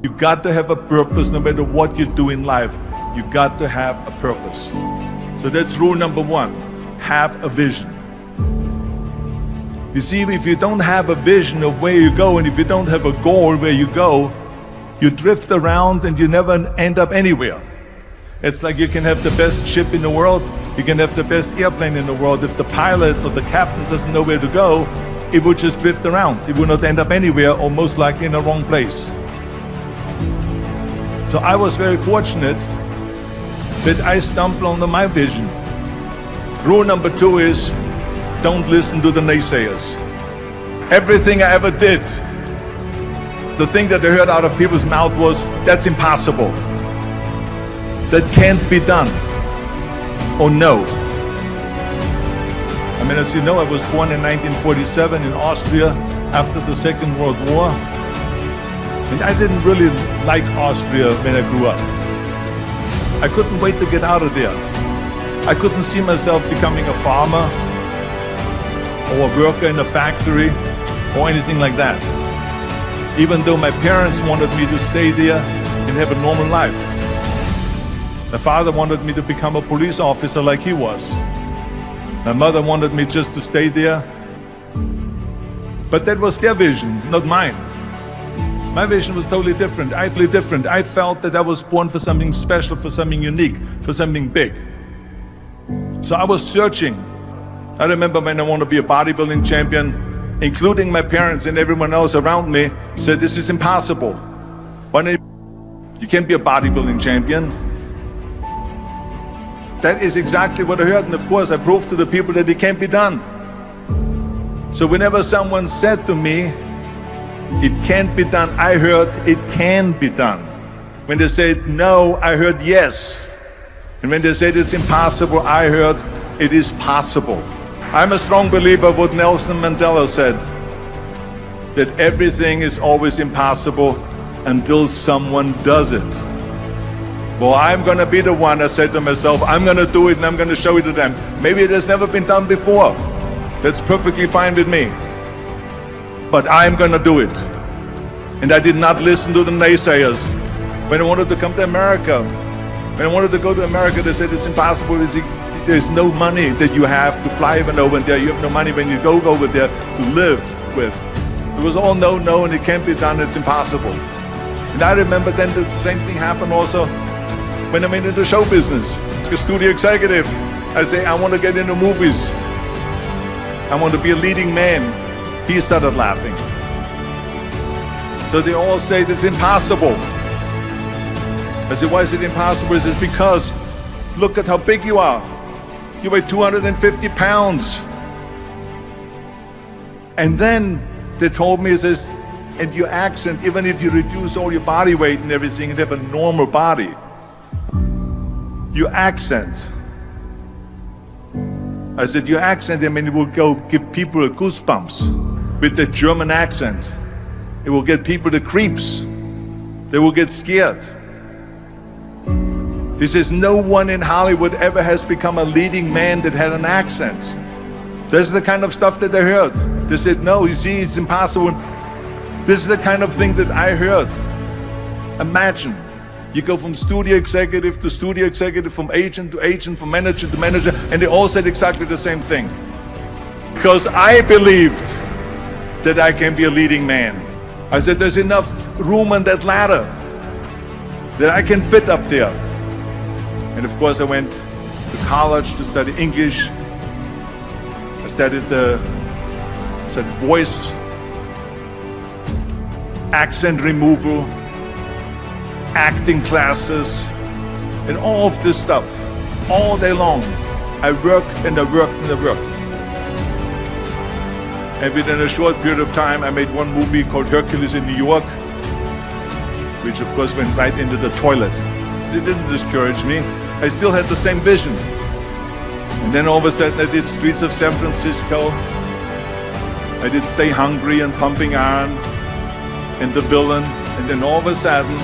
You got to have a purpose no matter what you do in life. You got to have a purpose. So that's rule number one, have a vision. You see, if you don't have a vision of where you go and if you don't have a goal where you go, you drift around and you never end up anywhere. It's like you can have the best ship in the world, you can have the best airplane in the world. If the pilot or the captain doesn't know where to go, it would just drift around. It would not end up anywhere or most likely in the wrong place. So I was very fortunate that I stumbled onto my vision. Rule number two is, don't listen to the naysayers. Everything I ever did, the thing that I heard out of people's mouth was, that's impossible. That can't be done. Or no. I mean, as you know, I was born in 1947 in Austria after the Second World War. And I didn't really like Austria when I grew up. I couldn't wait to get out of there. I couldn't see myself becoming a farmer or a worker in a factory or anything like that. Even though my parents wanted me to stay there and have a normal life. My father wanted me to become a police officer like he was. My mother wanted me just to stay there. But that was their vision, not mine. My vision was totally different. I feel different. I felt that I was born for something special, for something unique, for something big. So I was searching. I remember when I wanted to be a bodybuilding champion, including my parents and everyone else around me, said, this is impossible. You can't be a bodybuilding champion. That is exactly what I heard, and of course I proved to the people that it can't be done. So whenever someone said to me, it can't be done, I heard it can be done. When they said no, I heard yes. And when they said it's impossible, I heard it is possible. I'm a strong believer of what Nelson Mandela said, that everything is always impossible until someone does it. Well, I'm gonna be the one, I said to myself, I'm gonna do it and I'm gonna show it to them. Maybe it has never been done before. That's perfectly fine with me. But I'm gonna do it. And I did not listen to the naysayers. When I wanted to come to America, when I wanted to go to America, they said it's impossible. There's no money that you have to fly even over there. You have no money when you go over there to live with. It was all no, no, and it can't be done, it's impossible. And I remember then the same thing happened also when I went into show business. As a studio executive, I say, I want to get into movies. I want to be a leading man. He started laughing. So they all say it's impossible. I said, why is it impossible? He says, because look at how big you are. You weigh 250 pounds. And then they told me, he says, and your accent, even if you reduce all your body weight and everything and have a normal body, your accent. I said, your accent, I mean, it will go give people goosebumps with the German accent. It will get people the creeps. They will get scared. He says, no one in Hollywood ever has become a leading man that had an accent. This is the kind of stuff that I heard. They said, no, you see, it's impossible. This is the kind of thing that I heard. Imagine, you go from studio executive to studio executive, from agent to agent, from manager to manager, and they all said exactly the same thing. Because I believed that I can be a leading man. I said, there's enough room on that ladder that I can fit up there. And of course I went to college to study English. I studied voice, accent removal, acting classes, and all of this stuff, all day long. I worked and I worked and I worked. And within a short period of time, I made one movie called Hercules in New York, which of course went right into the toilet. It didn't discourage me. I still had the same vision. And then all of a sudden I did Streets of San Francisco. I did Stay Hungry and Pumping Iron and The Villain. And then all of a sudden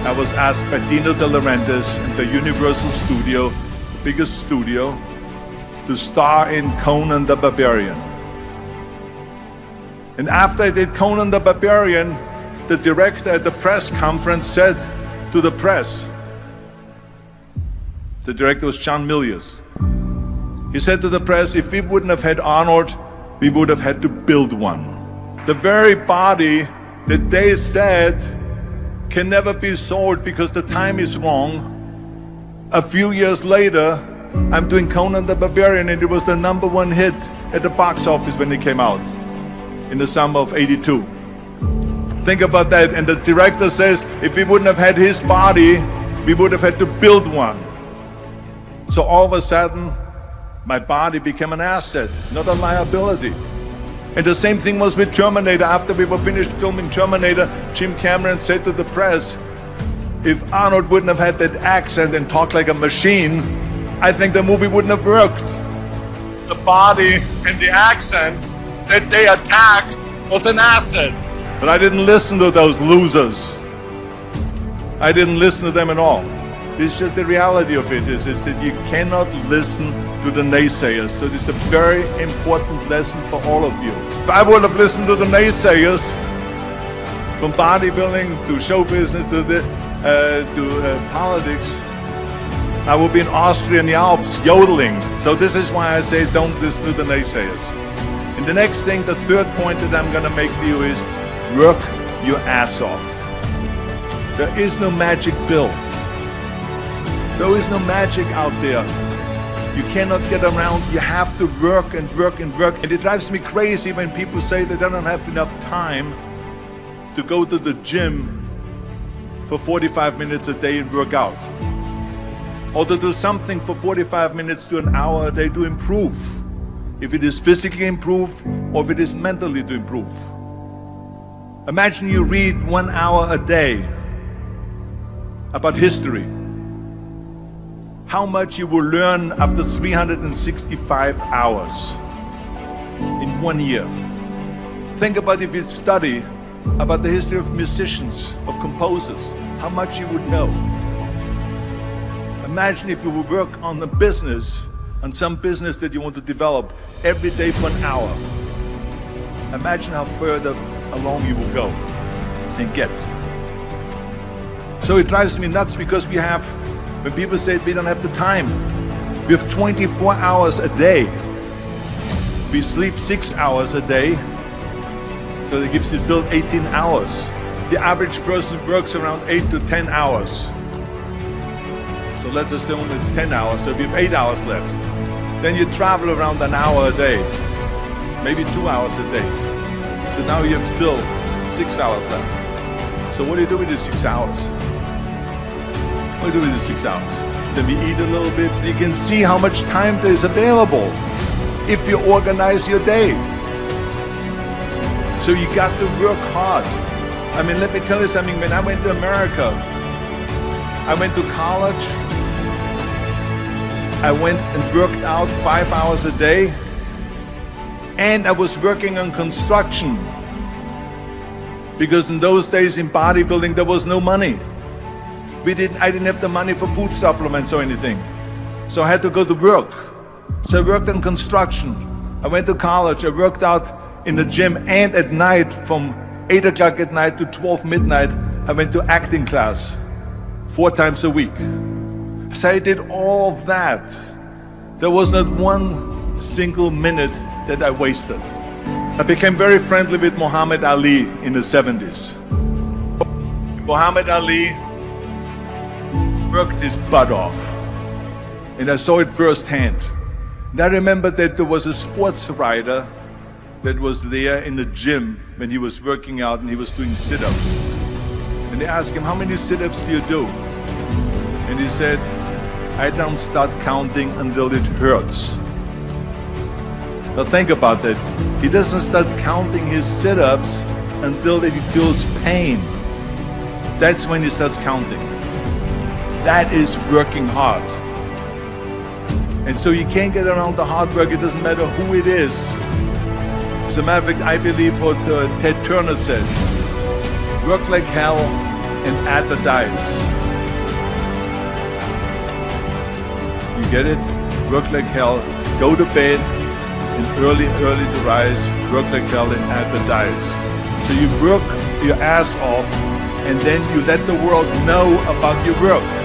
I was asked by Dino De Laurentiis and the Universal Studio, the biggest studio, to star in Conan the Barbarian. And after I did Conan the Barbarian, the director at the press conference said to the press, the director was John Milius. He said to the press, if we wouldn't have had Arnold, we would have had to build one. The very body that they said can never be sold because the time is wrong. A few years later, I'm doing Conan the Barbarian, and it was the #1 hit at the box office when it came out in the summer of '82. Think about that. And the director says, if we wouldn't have had his body, we would have had to build one. So all of a sudden, my body became an asset, not a liability. And the same thing was with Terminator. After we were finished filming Terminator, Jim Cameron said to the press, if Arnold wouldn't have had that accent and talked like a machine, I think the movie wouldn't have worked. The body and the accent that they attacked was an asset. But I didn't listen to those losers. I didn't listen to them at all. It's just the reality of it is that you cannot listen to the naysayers. So this is a very important lesson for all of you. If I would have listened to the naysayers, from bodybuilding to show business to politics, I would be in Austria in the Alps yodeling. So this is why I say don't listen to the naysayers. And the next thing, the third point that I'm going to make to you is work your ass off. There is no magic pill. There is no magic out there. You cannot get around. You have to work and work and work. And it drives me crazy when people say they don't have enough time to go to the gym for 45 minutes a day and work out. Or to do something for 45 minutes to an hour a day to improve. If it is physically improve or if it is mentally to improve. Imagine you read 1 hour a day about history. How much you will learn after 365 hours in 1 year. Think about if you study about the history of musicians, of composers, how much you would know. Imagine if you would work on a business, on some business that you want to develop every day for an hour. Imagine how further along you will go and get. So it drives me nuts because we have, when people say we don't have the time, we have 24 hours a day. We sleep 6 hours a day, so that gives you still 18 hours. The average person works around 8 to 10 hours. So let's assume it's 10 hours, so we have 8 hours left. Then you travel around an hour a day, maybe 2 hours a day. So now you have still 6 hours left. So what do you do with these 6 hours? What do you do with these 6 hours? Then we eat a little bit. You can see how much time there is available if you organize your day. So you got to work hard. I mean, let me tell you something. When I went to America, I went to college. I went and worked out 5 hours a day. And I was working on construction. Because in those days in bodybuilding, there was no money. I didn't have the money for food supplements or anything. So I had to go to work. So I worked on construction. I went to college. I worked out in the gym, and at night from 8 o'clock at night to 12 midnight, I went to acting class 4 times a week. So I did all of that. There was not one single minute that I wasted. I became very friendly with Muhammad Ali in the 70s. Muhammad Ali worked his butt off, and I saw it firsthand. And I remember that there was a sports writer that was there in the gym when he was working out and he was doing sit-ups. And they asked him, how many sit-ups do you do? And he said, I don't start counting until it hurts. Now think about that. He doesn't start counting his sit-ups until he feels pain. That's when he starts counting. That is working hard. And so you can't get around the hard work. It doesn't matter who it is. As a matter of fact, I believe what Ted Turner said, work like hell and advertise. You get it? Work like hell, go to bed, and early to rise, work like hell and advertise. So you work your ass off, and then you let the world know about your work.